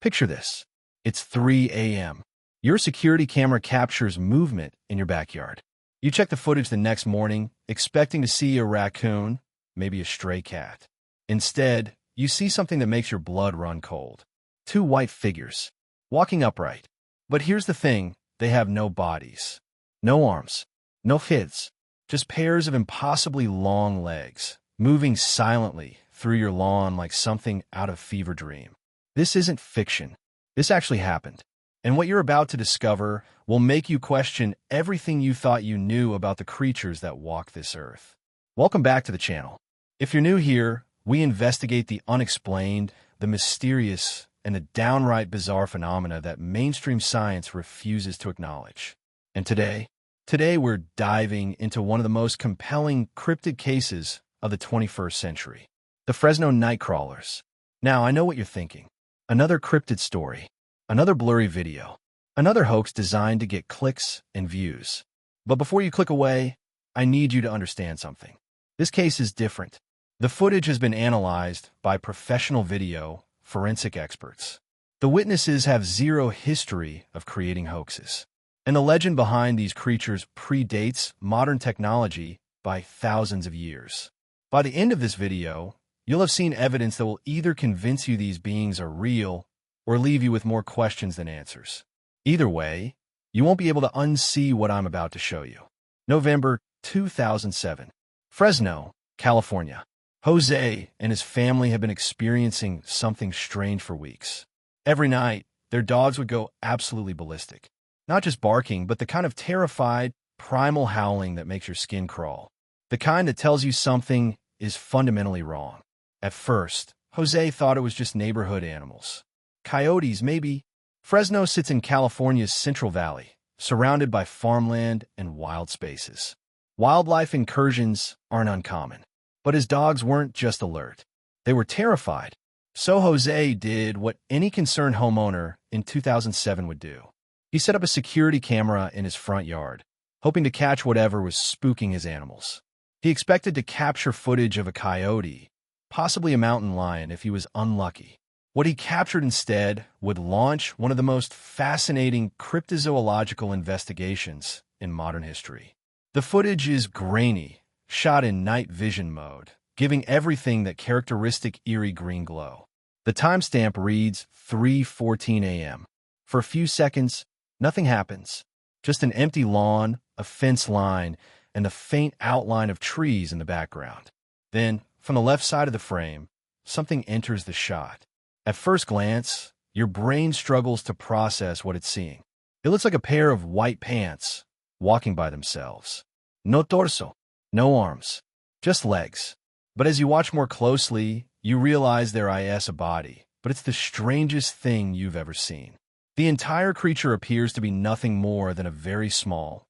Picture this. It's 3 a.m. Your security camera captures movement in your backyard. You check the footage the next morning, expecting to see a raccoon, maybe a stray cat. Instead, you see something that makes your blood run cold. Two white figures, walking upright. But here's the thing, they have no bodies, no arms, no heads, just pairs of impossibly long legs, moving silently through your lawn like something out of a fever dream. This isn't fiction. This actually happened. And what you're about to discover will make you question everything you thought you knew about the creatures that walk this earth. Welcome back to the channel. If you're new here, we investigate the unexplained, the mysterious, and the downright bizarre phenomena that mainstream science refuses to acknowledge. And today we're diving into one of the most compelling cryptid cases of the 21st century, the Fresno Nightcrawlers. Now, I know what you're thinking. Another cryptid story, another blurry video, another hoax designed to get clicks and views. But before you click away, I need you to understand something. This case is different. The footage has been analyzed by professional video forensic experts. The witnesses have zero history of creating hoaxes. And the legend behind these creatures predates modern technology by thousands of years. By the end of this video, you'll have seen evidence that will either convince you these beings are real or leave you with more questions than answers. Either way, you won't be able to unsee what I'm about to show you. November 2007. Fresno, California. Jose and his family have been experiencing something strange for weeks. Every night, their dogs would go absolutely ballistic. Not just barking, but the kind of terrified, primal howling that makes your skin crawl. The kind that tells you something is fundamentally wrong. At first, Jose thought it was just neighborhood animals. Coyotes, maybe. Fresno sits in California's Central Valley, surrounded by farmland and wild spaces. Wildlife incursions aren't uncommon. But his dogs weren't just alert. They were terrified. So Jose did what any concerned homeowner in 2007 would do. He set up a security camera in his front yard, hoping to catch whatever was spooking his animals. He expected to capture footage of a coyote, possibly a mountain lion if he was unlucky. What he captured instead would launch one of the most fascinating cryptozoological investigations in modern history. The footage is grainy, shot in night vision mode, giving everything that characteristic eerie green glow. The timestamp reads 3:14 a.m. For a few seconds, nothing happens. Just an empty lawn, a fence line, and the faint outline of trees in the background. Then, from the left side of the frame, something enters the shot. At first glance, your brain struggles to process what it's seeing. It looks like a pair of white pants walking by themselves. No torso. No arms, just legs. But as you watch more closely, you realize there is a body, but it's the strangest thing you've ever seen. The entire creature appears to be nothing more than a very small,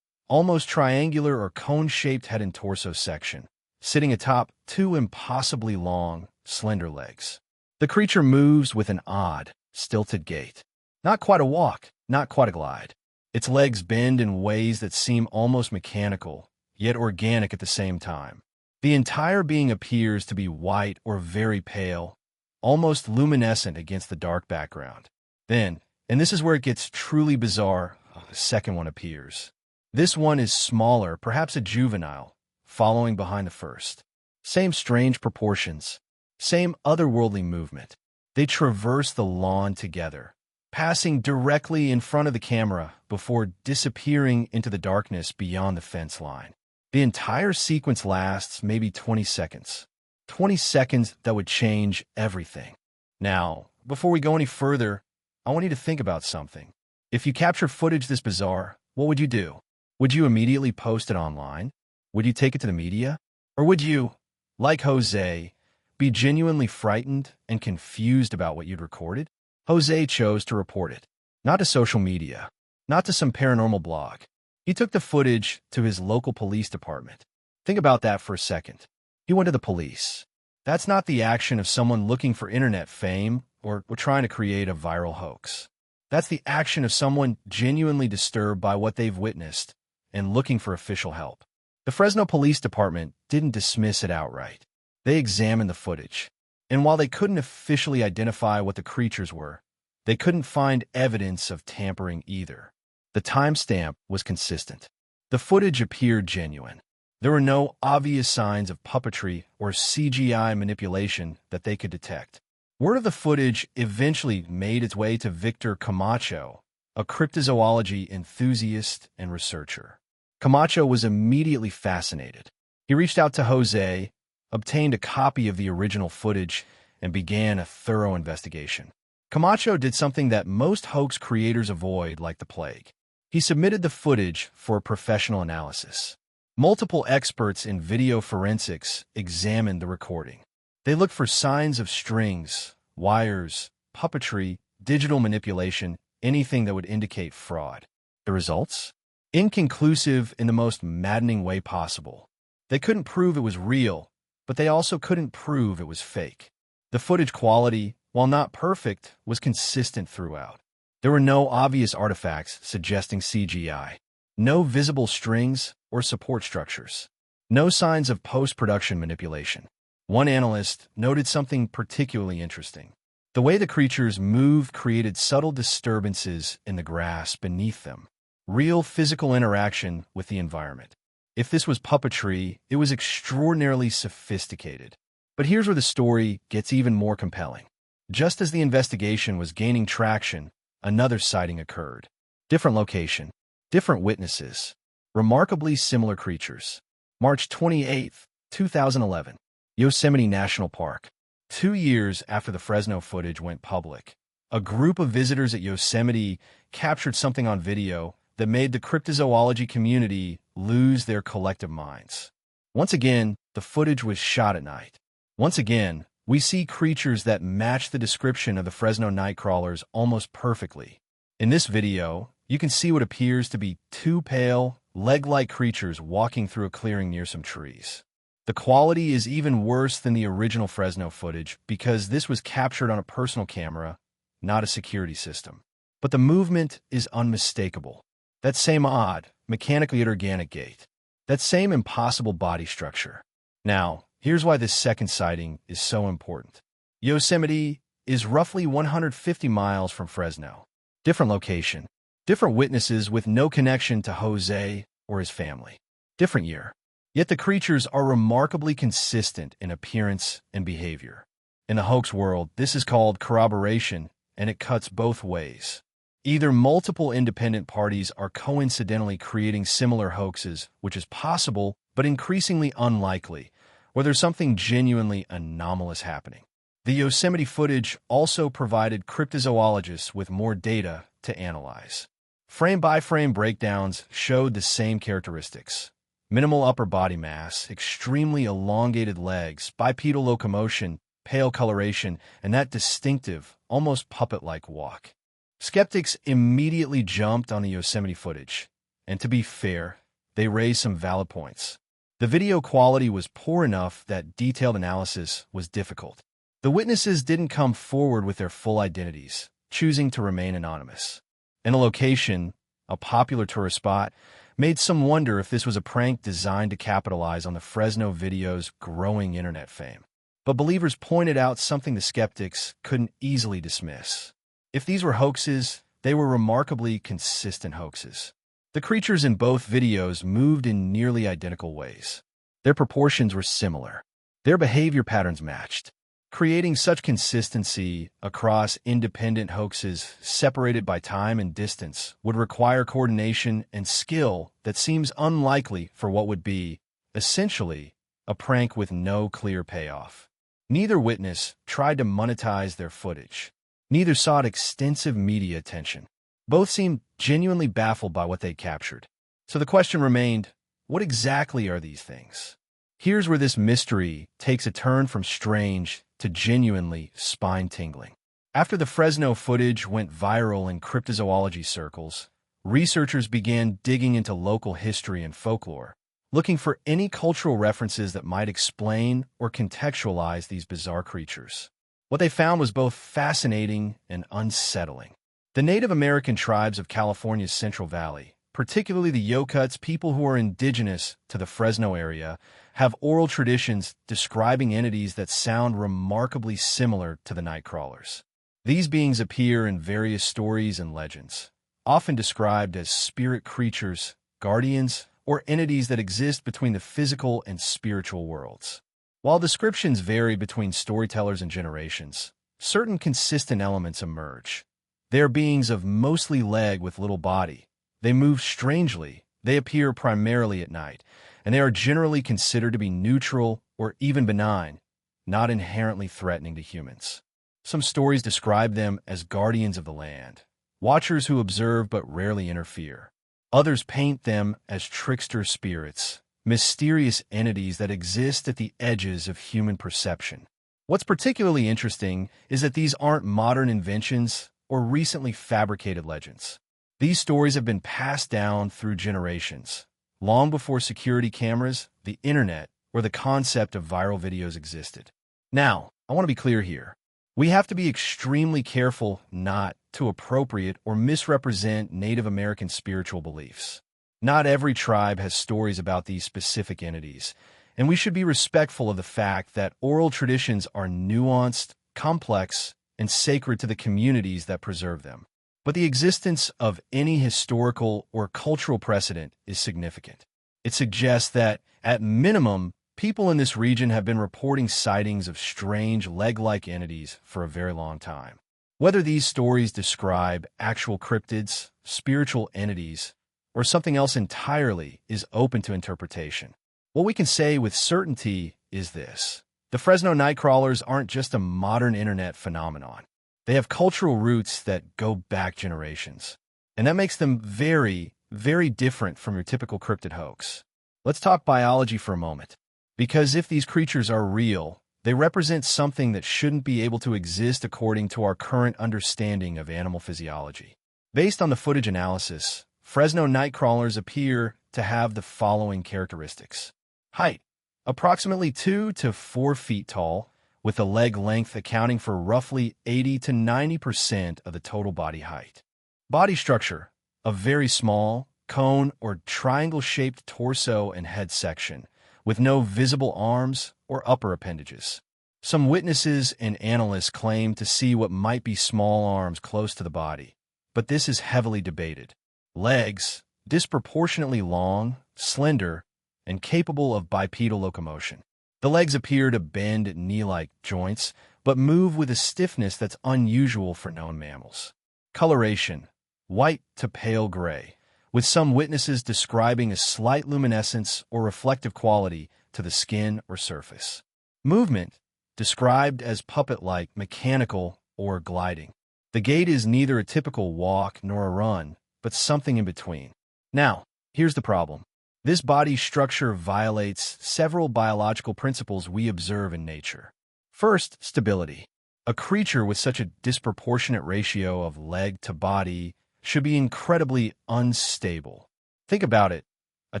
almost triangular or cone-shaped head and torso section, sitting atop two impossibly long, slender legs. The creature moves with an odd, stilted gait. Not quite a walk, not quite a glide. Its legs bend in ways that seem almost mechanical, yet organic at the same time. The entire being appears to be white or very pale, almost luminescent against the dark background. Then, and this is where it gets truly bizarre, the second one appears. This one is smaller, perhaps a juvenile, following behind the first. Same strange proportions, same otherworldly movement. They traverse the lawn together, passing directly in front of the camera before disappearing into the darkness beyond the fence line. The entire sequence lasts maybe 20 seconds. 20 seconds that would change everything. Now, before we go any further, I want you to think about something. If you capture footage this bizarre, what would you do? Would you immediately post it online? Would you take it to the media? Or would you, like Jose, be genuinely frightened and confused about what you'd recorded? Jose chose to report it. Not to social media, not to some paranormal blog. He took the footage to his local police department. Think about that for a second. He went to the police. That's not the action of someone looking for internet fame or trying to create a viral hoax. That's the action of someone genuinely disturbed by what they've witnessed and looking for official help. The Fresno Police Department didn't dismiss it outright. They examined the footage. And while they couldn't officially identify what the creatures were, They couldn't find evidence of tampering either. The timestamp was consistent. The footage appeared genuine. There were no obvious signs of puppetry or CGI manipulation that they could detect. Word of the footage eventually made its way to Victor Camacho, a cryptozoology enthusiast and researcher. Camacho was immediately fascinated. He reached out to Jose, obtained a copy of the original footage, and began a thorough investigation. Camacho did something that most hoax creators avoid like the plague. He submitted the footage for a professional analysis. Multiple experts in video forensics examined the recording. They looked for signs of strings, wires, puppetry, digital manipulation, anything that would indicate fraud. The results? Inconclusive in the most maddening way possible. They couldn't prove it was real, but they also couldn't prove it was fake. The footage quality, while not perfect, was consistent throughout. There were no obvious artifacts suggesting CGI, no visible strings or support structures, no signs of post-production manipulation. One analyst noted something particularly interesting. The way the creatures moved created subtle disturbances in the grass beneath them, real physical interaction with the environment. If this was puppetry, it was extraordinarily sophisticated. But here's where the story gets even more compelling. Just as the investigation was gaining traction, another sighting occurred. Different location, different witnesses, remarkably similar creatures. March 28, 2011, Yosemite National Park. 2 years after the Fresno footage went public, a group of visitors at Yosemite captured something on video that made the cryptozoology community lose their collective minds. Once again, the footage was shot at night. Once again, we see creatures that match the description of the Fresno Nightcrawlers almost perfectly. In this video, you can see what appears to be two pale, leg-like creatures walking through a clearing near some trees. The quality is even worse than the original Fresno footage because this was captured on a personal camera, not a security system. But the movement is unmistakable. That same odd, mechanically yet organic gait. That same impossible body structure. Now, here's why this second sighting is so important. Yosemite is roughly 150 miles from Fresno. Different location. Different witnesses with no connection to Jose or his family. Different year. Yet the creatures are remarkably consistent in appearance and behavior. In the hoax world, this is called corroboration, and it cuts both ways. Either multiple independent parties are coincidentally creating similar hoaxes, which is possible, but increasingly unlikely, or there's something genuinely anomalous happening. The Yosemite footage also provided cryptozoologists with more data to analyze. Frame-by-frame breakdowns showed the same characteristics. Minimal upper body mass, extremely elongated legs, bipedal locomotion, pale coloration, and that distinctive, almost puppet-like walk. Skeptics immediately jumped on the Yosemite footage, and to be fair, they raised some valid points. The video quality was poor enough that detailed analysis was difficult. The witnesses didn't come forward with their full identities, choosing to remain anonymous. And the location, a popular tourist spot, made some wonder if this was a prank designed to capitalize on the Fresno video's growing internet fame. But believers pointed out something the skeptics couldn't easily dismiss. If these were hoaxes, they were remarkably consistent hoaxes. The creatures in both videos moved in nearly identical ways. Their proportions were similar. Their behavior patterns matched. Creating such consistency across independent hoaxes separated by time and distance would require coordination and skill that seems unlikely for what would be, essentially, a prank with no clear payoff. Neither witness tried to monetize their footage. Neither sought extensive media attention. Both seemed genuinely baffled by what they captured. So the question remained, what exactly are these things? Here's where this mystery takes a turn from strange to genuinely spine-tingling. After the Fresno footage went viral in cryptozoology circles, researchers began digging into local history and folklore, looking for any cultural references that might explain or contextualize these bizarre creatures. What they found was both fascinating and unsettling. The Native American tribes of California's Central Valley, particularly the Yokuts, people who are indigenous to the Fresno area, have oral traditions describing entities that sound remarkably similar to the Nightcrawlers. These beings appear in various stories and legends, often described as spirit creatures, guardians, or entities that exist between the physical and spiritual worlds. While descriptions vary between storytellers and generations, certain consistent elements emerge. They are beings of mostly leg with little body. They move strangely. They appear primarily at night, and they are generally considered to be neutral or even benign, not inherently threatening to humans. Some stories describe them as guardians of the land, watchers who observe but rarely interfere. Others paint them as trickster spirits, mysterious entities that exist at the edges of human perception. What's particularly interesting is that these aren't modern inventions or recently fabricated legends. These stories have been passed down through generations, long before security cameras, the internet, or the concept of viral videos existed. Now, I want to be clear here. We have to be extremely careful not to appropriate or misrepresent Native American spiritual beliefs. Not every tribe has stories about these specific entities, and we should be respectful of the fact that oral traditions are nuanced, complex, and sacred to the communities that preserve them. But the existence of any historical or cultural precedent is significant. It suggests that, at minimum, people in this region have been reporting sightings of strange leg-like entities for a very long time. Whether these stories describe actual cryptids, spiritual entities, or something else entirely is open to interpretation. What we can say with certainty is this. The Fresno Nightcrawlers aren't just a modern internet phenomenon. They have cultural roots that go back generations. And that makes them very, very different from your typical cryptid hoax. Let's talk biology for a moment. Because if these creatures are real, they represent something that shouldn't be able to exist according to our current understanding of animal physiology. Based on the footage analysis, Fresno Nightcrawlers appear to have the following characteristics. Height: approximately 2 to 4 feet tall, with the leg length accounting for roughly 80 to 90% of the total body height. Body structure: a very small, cone or triangle-shaped torso and head section, with no visible arms or upper appendages. Some witnesses and analysts claim to see what might be small arms close to the body, but this is heavily debated. Legs: disproportionately long, slender, and capable of bipedal locomotion. The legs appear to bend at knee-like joints, but move with a stiffness that's unusual for known mammals. Coloration: white to pale gray, with some witnesses describing a slight luminescence or reflective quality to the skin or surface. Movement: described as puppet-like, mechanical, or gliding. The gait is neither a typical walk nor a run, but something in between. Now, here's the problem. This body structure violates several biological principles we observe in nature. First, stability. A creature with such a disproportionate ratio of leg to body should be incredibly unstable. Think about it, a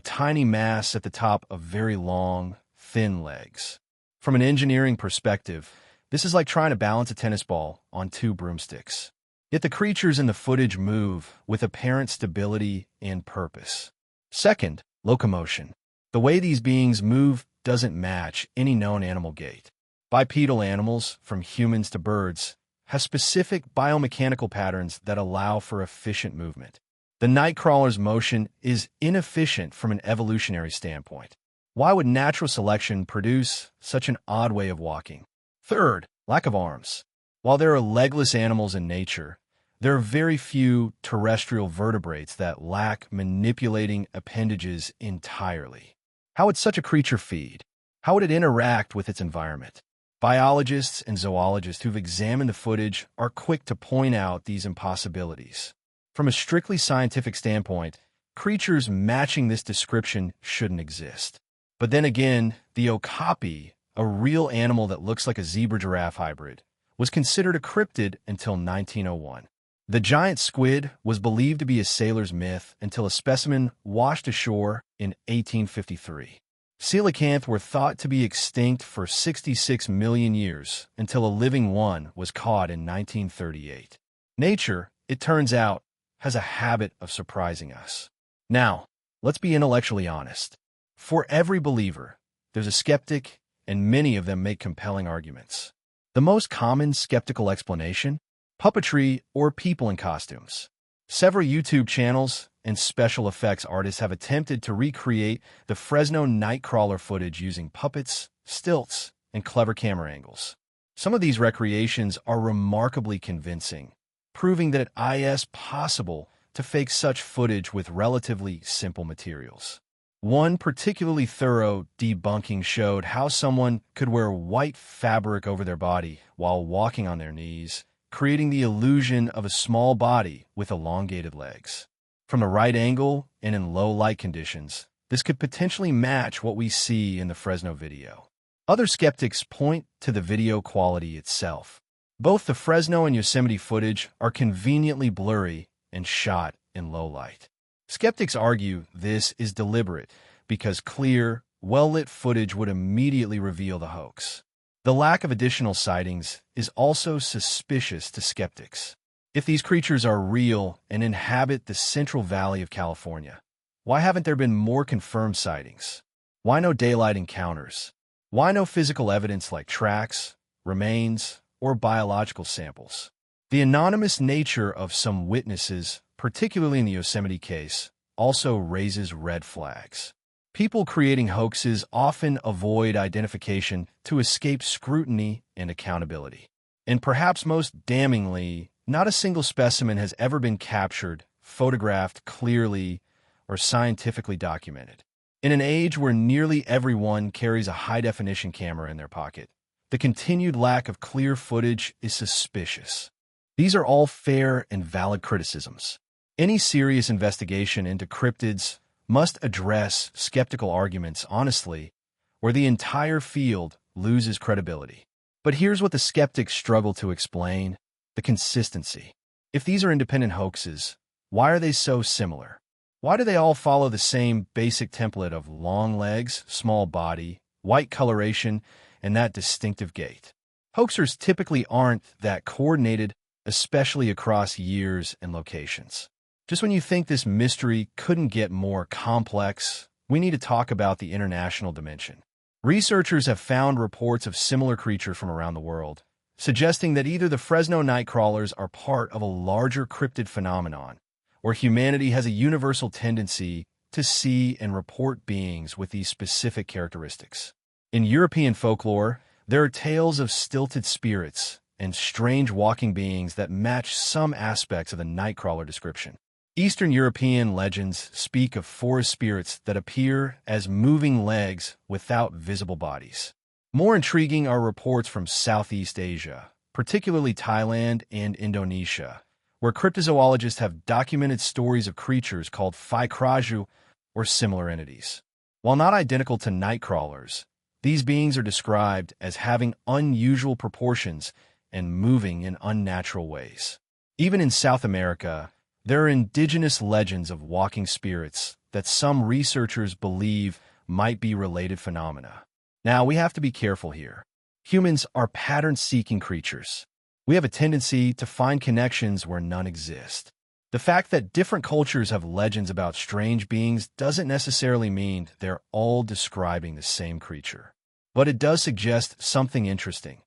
tiny mass at the top of very long, thin legs. From an engineering perspective, this is like trying to balance a tennis ball on 2 broomsticks. Yet the creatures in the footage move with apparent stability and purpose. Second, locomotion. The way these beings move doesn't match any known animal gait. Bipedal animals, from humans to birds, have specific biomechanical patterns that allow for efficient movement. The Nightcrawler's motion is inefficient from an evolutionary standpoint. Why would natural selection produce such an odd way of walking? Third, lack of arms. While there are legless animals in nature, there are very few terrestrial vertebrates that lack manipulating appendages entirely. How would such a creature feed? How would it interact with its environment? Biologists and zoologists who've examined the footage are quick to point out these impossibilities. From a strictly scientific standpoint, creatures matching this description shouldn't exist. But then again, the okapi, a real animal that looks like a zebra-giraffe hybrid, was considered a cryptid until 1901. The giant squid was believed to be a sailor's myth until a specimen washed ashore in 1853. Coelacanth were thought to be extinct for 66 million years until a living one was caught in 1938. Nature, it turns out, has a habit of surprising us. Now, let's be intellectually honest. For every believer, there's a skeptic, and many of them make compelling arguments. The most common skeptical explanation? puppetry, or people in costumes. Several YouTube channels and special effects artists have attempted to recreate the Fresno Nightcrawler footage using puppets, stilts, and clever camera angles. Some of these recreations are remarkably convincing, proving that it is possible to fake such footage with relatively simple materials. One particularly thorough debunking showed how someone could wear white fabric over their body while walking on their knees, creating the illusion of a small body with elongated legs. From the right angle and in low light conditions, this could potentially match what we see in the Fresno video. Other skeptics point to the video quality itself. Both the Fresno and Yosemite footage are conveniently blurry and shot in low light. Skeptics argue this is deliberate because clear, well-lit footage would immediately reveal the hoax. The lack of additional sightings is also suspicious to skeptics. If these creatures are real and inhabit the Central Valley of California, why haven't there been more confirmed sightings? Why no daylight encounters? Why no physical evidence like tracks, remains, or biological samples? The anonymous nature of some witnesses, particularly in the Yosemite case, also raises red flags. People creating hoaxes often avoid identification to escape scrutiny and accountability. And perhaps most damningly, not a single specimen has ever been captured, photographed clearly, or scientifically documented. In an age where nearly everyone carries a high-definition camera in their pocket, the continued lack of clear footage is suspicious. These are all fair and valid criticisms. Any serious investigation into cryptids must address skeptical arguments honestly, or the entire field loses credibility. But here's what the skeptics struggle to explain: the consistency. If these are independent hoaxes, why are they so similar? Why do they all follow the same basic template of long legs, small body, white coloration, and that distinctive gait? Hoaxers typically aren't that coordinated, especially across years and locations. Just when you think this mystery couldn't get more complex, we need to talk about the international dimension. Researchers have found reports of similar creatures from around the world, suggesting that either the Fresno Nightcrawlers are part of a larger cryptid phenomenon, or humanity has a universal tendency to see and report beings with these specific characteristics. In European folklore, there are tales of stilted spirits and strange walking beings that match some aspects of the Nightcrawler description. Eastern European legends speak of forest spirits that appear as moving legs without visible bodies. More intriguing are reports from Southeast Asia, particularly Thailand and Indonesia, where cryptozoologists have documented stories of creatures called Phi Kraju or similar entities. While not identical to Nightcrawlers, these beings are described as having unusual proportions and moving in unnatural ways. Even in South America, there are indigenous legends of walking spirits that some researchers believe might be related phenomena. Now, we have to be careful here. Humans are pattern-seeking creatures. We have a tendency to find connections where none exist. The fact that different cultures have legends about strange beings doesn't necessarily mean they're all describing the same creature. But it does suggest something interesting.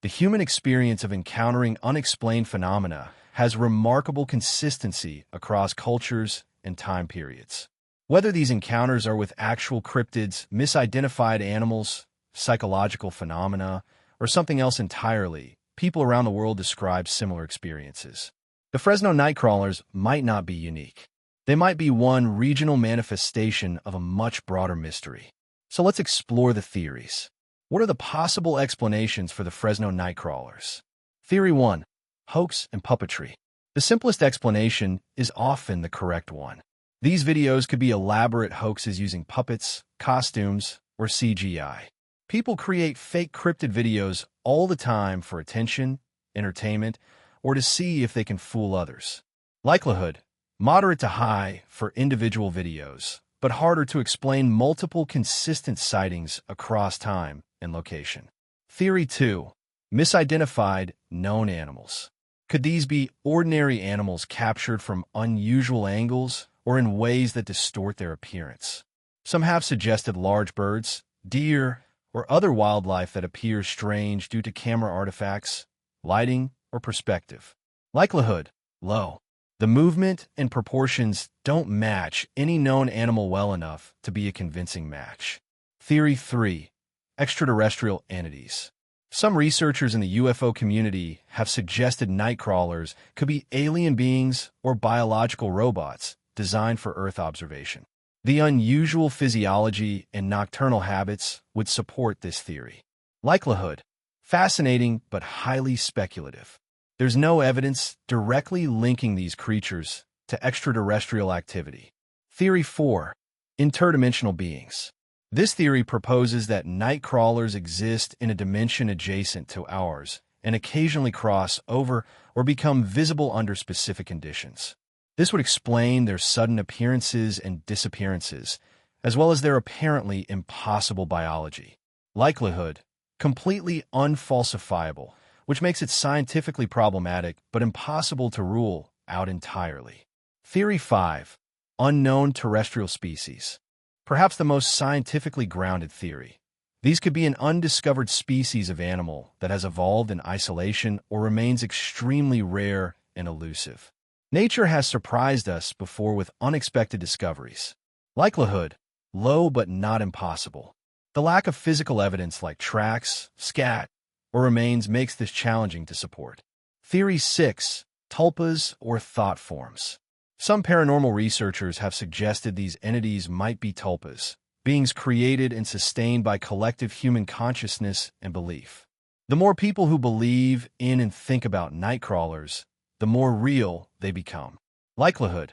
The human experience of encountering unexplained phenomena has remarkable consistency across cultures and time periods. Whether these encounters are with actual cryptids, misidentified animals, psychological phenomena, or something else entirely, people around the world describe similar experiences. The Fresno Nightcrawlers might not be unique. They might be one regional manifestation of a much broader mystery. So let's explore the theories. What are the possible explanations for the Fresno Nightcrawlers? Theory 1. Hoax and puppetry. The simplest explanation is often the correct one. These videos could be elaborate hoaxes using puppets, costumes, or CGI. People create fake cryptid videos all the time for attention, entertainment, or to see if they can fool others. Likelihood: moderate to high for individual videos, but harder to explain multiple consistent sightings across time and location. Theory 2. Misidentified known animals. Could these be ordinary animals captured from unusual angles or in ways that distort their appearance? Some have suggested large birds, deer, or other wildlife that appear strange due to camera artifacts, lighting, or perspective. Likelihood, low. The movement and proportions don't match any known animal well enough to be a convincing match. Theory 3. Extraterrestrial entities. Some researchers in the UFO community have suggested nightcrawlers could be alien beings or biological robots designed for Earth observation. The unusual physiology and nocturnal habits would support this theory. Likelihood, fascinating but highly speculative. There's no evidence directly linking these creatures to extraterrestrial activity. Theory 4. Interdimensional beings. This theory proposes that nightcrawlers exist in a dimension adjacent to ours and occasionally cross over or become visible under specific conditions. This would explain their sudden appearances and disappearances, as well as their apparently impossible biology. Likelihood, completely unfalsifiable, which makes it scientifically problematic but impossible to rule out entirely. Theory 5. Unknown terrestrial species. Perhaps the most scientifically grounded theory. These could be an undiscovered species of animal that has evolved in isolation or remains extremely rare and elusive. Nature has surprised us before with unexpected discoveries. Likelihood, low but not impossible. The lack of physical evidence like tracks, scat, or remains makes this challenging to support. Theory 6. Tulpas or thought forms. Some paranormal researchers have suggested these entities might be tulpas, beings created and sustained by collective human consciousness and belief. The more people who believe in and think about nightcrawlers, the more real they become. Likelihood,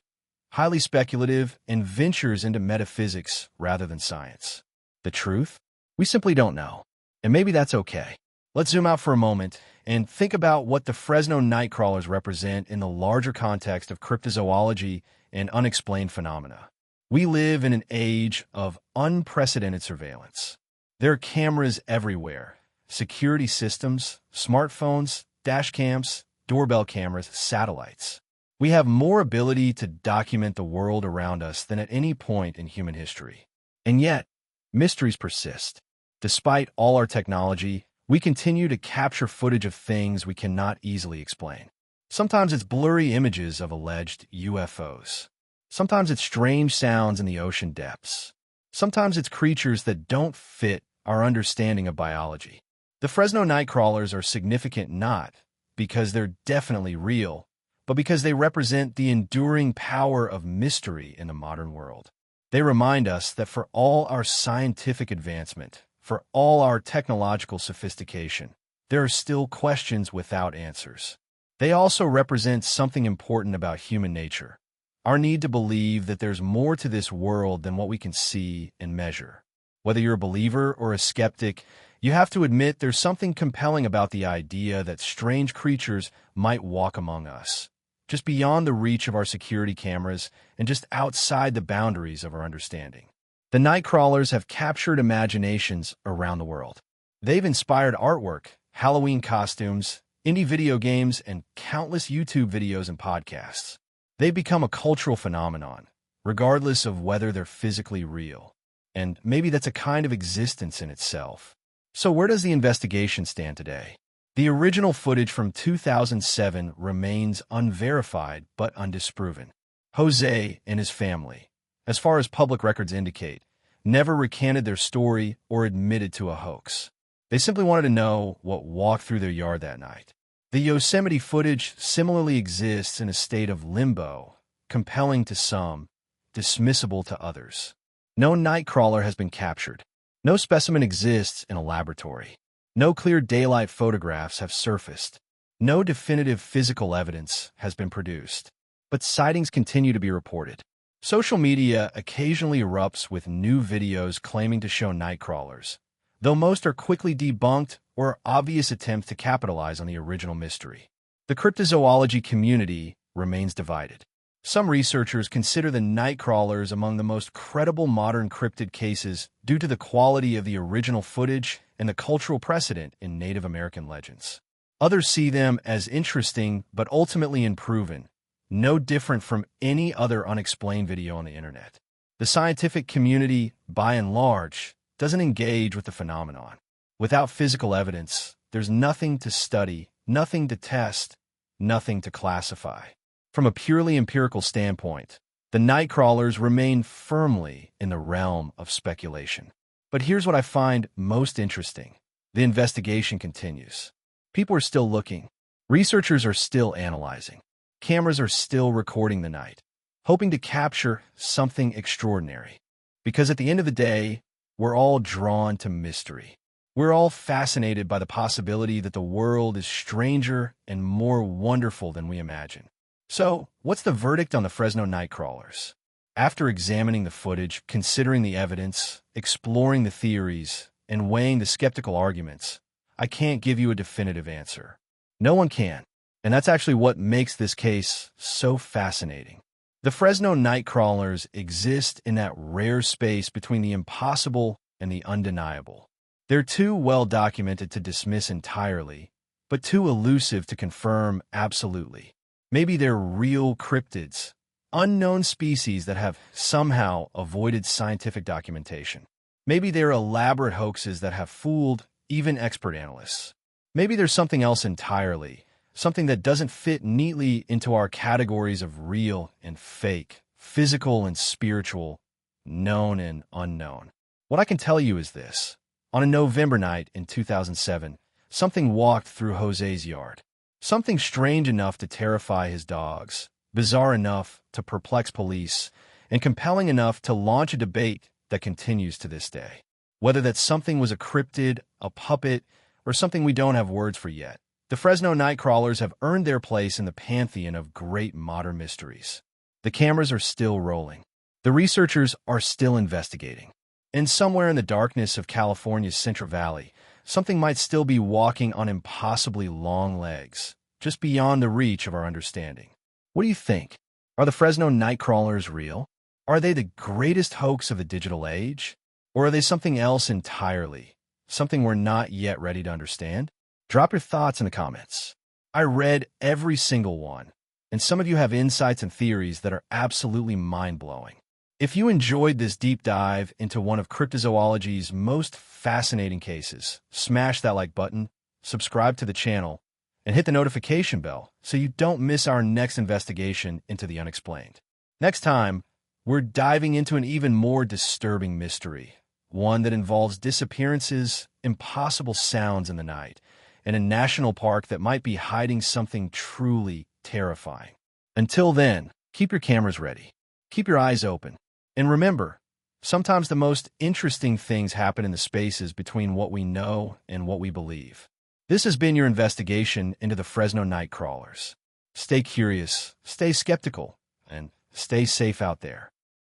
highly speculative and ventures into metaphysics rather than science. The truth? We simply don't know. And maybe that's okay. Let's zoom out for a moment and think about what the Fresno Nightcrawlers represent in the larger context of cryptozoology and unexplained phenomena. We live in an age of unprecedented surveillance. There are cameras everywhere, security systems, smartphones, dash cams, doorbell cameras, satellites. We have more ability to document the world around us than at any point in human history. And yet, mysteries persist. Despite all our technology, we continue to capture footage of things we cannot easily explain. Sometimes it's blurry images of alleged UFOs. Sometimes it's strange sounds in the ocean depths. Sometimes it's creatures that don't fit our understanding of biology. The Fresno Nightcrawlers are significant not because they're definitely real, but because they represent the enduring power of mystery in the modern world. They remind us that for all our scientific advancement, for all our technological sophistication, there are still questions without answers. They also represent something important about human nature, our need to believe that there's more to this world than what we can see and measure. Whether you're a believer or a skeptic, you have to admit there's something compelling about the idea that strange creatures might walk among us, just beyond the reach of our security cameras and just outside the boundaries of our understanding. The Nightcrawlers have captured imaginations around the world. They've inspired artwork, Halloween costumes, indie video games, and countless YouTube videos and podcasts. They've become a cultural phenomenon, regardless of whether they're physically real. And maybe that's a kind of existence in itself. So where does the investigation stand today? The original footage from 2007 remains unverified but undisproven. Jose and his family, as far as public records indicate, never recanted their story or admitted to a hoax. They simply wanted to know what walked through their yard that night. The Yosemite footage similarly exists in a state of limbo, compelling to some, dismissible to others. No nightcrawler has been captured. No specimen exists in a laboratory. No clear daylight photographs have surfaced. No definitive physical evidence has been produced. But sightings continue to be reported. Social media occasionally erupts with new videos claiming to show nightcrawlers, though most are quickly debunked or are obvious attempts to capitalize on the original mystery. The cryptozoology community remains divided. Some researchers consider the nightcrawlers among the most credible modern cryptid cases due to the quality of the original footage and the cultural precedent in Native American legends. Others see them as interesting but ultimately unproven, no different from any other unexplained video on the internet. The scientific community, by and large, doesn't engage with the phenomenon. Without physical evidence, there's nothing to study, nothing to test, nothing to classify. From a purely empirical standpoint, the Nightcrawlers remain firmly in the realm of speculation. But here's what I find most interesting. The investigation continues. People are still looking. Researchers are still analyzing. Cameras are still recording the night, hoping to capture something extraordinary. Because at the end of the day, we're all drawn to mystery. We're all fascinated by the possibility that the world is stranger and more wonderful than we imagine. So, what's the verdict on the Fresno Nightcrawlers? After examining the footage, considering the evidence, exploring the theories, and weighing the skeptical arguments, I can't give you a definitive answer. No one can. And that's actually what makes this case so fascinating. The Fresno Nightcrawlers exist in that rare space between the impossible and the undeniable. They're too well documented to dismiss entirely, but too elusive to confirm absolutely. Maybe they're real cryptids, unknown species that have somehow avoided scientific documentation. Maybe they're elaborate hoaxes that have fooled even expert analysts. Maybe there's something else entirely, something that doesn't fit neatly into our categories of real and fake, physical and spiritual, known and unknown. What I can tell you is this. On a November night in 2007, something walked through Jose's yard. Something strange enough to terrify his dogs, bizarre enough to perplex police, and compelling enough to launch a debate that continues to this day. Whether that something was a cryptid, a puppet, or something we don't have words for yet, the Fresno Nightcrawlers have earned their place in the pantheon of great modern mysteries. The cameras are still rolling. The researchers are still investigating. And somewhere in the darkness of California's Central Valley, something might still be walking on impossibly long legs, just beyond the reach of our understanding. What do you think? Are the Fresno Nightcrawlers real? Are they the greatest hoax of the digital age? Or are they something else entirely? Something we're not yet ready to understand? Drop your thoughts in the comments. I read every single one, and some of you have insights and theories that are absolutely mind-blowing. If you enjoyed this deep dive into one of cryptozoology's most fascinating cases, smash that like button, subscribe to the channel, and hit the notification bell so you don't miss our next investigation into the unexplained. Next time, we're diving into an even more disturbing mystery, one that involves disappearances, impossible sounds in the night, and a national park that might be hiding something truly terrifying. Until then, keep your cameras ready, keep your eyes open, and remember, sometimes the most interesting things happen in the spaces between what we know and what we believe. This has been your investigation into the Fresno Nightcrawlers. Stay curious, stay skeptical, and stay safe out there.